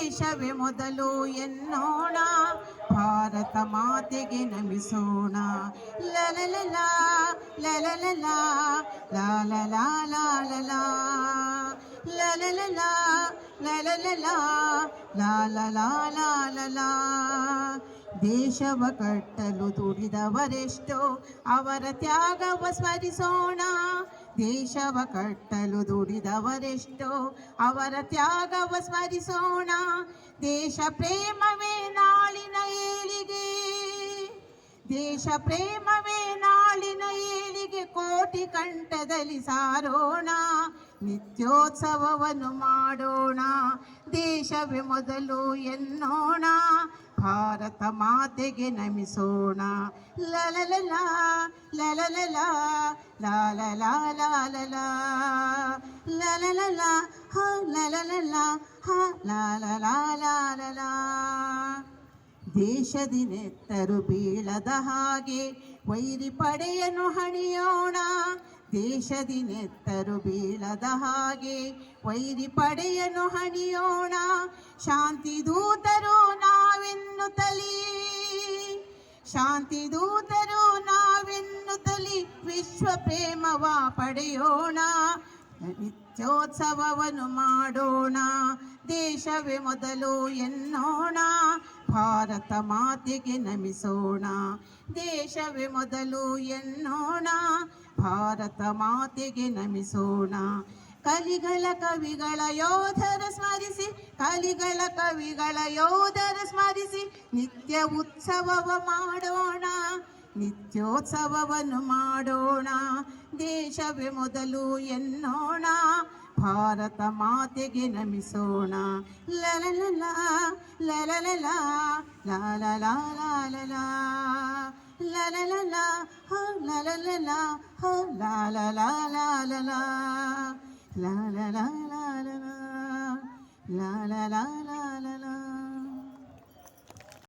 ದೇಶವೇ ಮೊದಲು ಎನ್ನೋಣ, ಭಾರತ ಮಾತೆಗೆ ನಮಿಸೋಣ. ಲಲಲಲ ಲಲಲಲ ಲಾಲಲ ಲಾಲಲ ಲಲಲಲ ಲಲಲಲ ಲಾಲಲ ಲಾಲಲ. ದೇಶವ ಕಟ್ಟಲು ದುಡಿದವರೆಷ್ಟೋ ಅವರ ತ್ಯಾಗವ ಸ್ಮರಿಸೋಣ. ದೇಶವ ಕಟ್ಟಲು ದುಡಿದವರೆಷ್ಟೋ ಅವರ ತ್ಯಾಗವ ಸ್ಮರಿಸೋಣ. ದೇಶ ಪ್ರೇಮವೇ ನಾಳಿನ ಏಳಿಗೆ, ದೇಶ ಪ್ರೇಮವೇ ನಾಳಿನ ಏಳಿಗೆ. ಕೋಟಿ ಕಂಠದಲ್ಲಿ ಸಾರೋಣ, ನಿತ್ಯೋತ್ಸವವನ್ನು ಮಾಡೋಣ. ದೇಶವೇ ಮೊದಲು ಎನ್ನೋಣ, ಭಾರತ ಮಾತೆಗೆ ನಮಿಸೋಣ. ಲಲಲಲ ಲಲಲಲ ಲಾಲಲ ಲಾಲಲ ಲಲಲಲ ಹ ಲಲಲಲ ಹ ಲಾಲಲ ಲಾಲಲ. ದೇಶದಿನೆತ್ತರು ಬೀಳದ ಹಾಗೆ ವೈರಿ ಪಡೆಯನ್ನು ಹಣಿಯೋಣ. ದೇಶದಿನೆತ್ತರು ಬೀಳದ ಹಾಗೆ ವೈರಿ ಪಡೆಯನ್ನು ಹಣಿಯೋಣ. ಶಾಂತಿ ದೂತರು ನಾವೆನ್ನುತ್ತಲಿ, ಶಾಂತಿ ದೂತರು ನಾವೆನ್ನುತ್ತಲಿ ವಿಶ್ವ ಪ್ರೇಮವ ಪಡೆಯೋಣ. ನಿತ್ಯೋತ್ಸವವನ್ನು ಮಾಡೋಣ. ದೇಶವೇ ಮೊದಲು ಎನ್ನೋಣ, ಭಾರತ ಮಾತೆಗೆ ನಮಿಸೋಣ. ದೇಶವೇ ಮೊದಲು ಎನ್ನೋಣ, ಭಾರತ ಮಾತೆಗೆ ನಮಿಸೋಣ. ಕಲಿಗಳ ಕವಿಗಳ ಯೋಧರ ಸ್ಮರಿಸಿ, ಕಲಿಗಳ ಕವಿಗಳ ಯೋಧರ ಸ್ಮರಿಸಿ ನಿತ್ಯ ಉತ್ಸವವ ಮಾಡೋಣ, ನಿತ್ಯೋತ್ಸವವನ್ನು ಮಾಡೋಣ. ದೇಶವೇ ಮೊದಲು ಎನ್ನೋಣ, ಭಾರತ ಮಾತೆಗೆ ನಮಿಸೋಣ. ಲಲಲಲ ಲಲಲಲ ಲಾಲಲ ಲಾಲಲ ಲಲಲಲ ಹ ಲಲಲಲ ಹ ಲಾಲಲ ಲಾಲಲ ಲಾಲಲ ಲಾಲಲ ಲಾಲಲ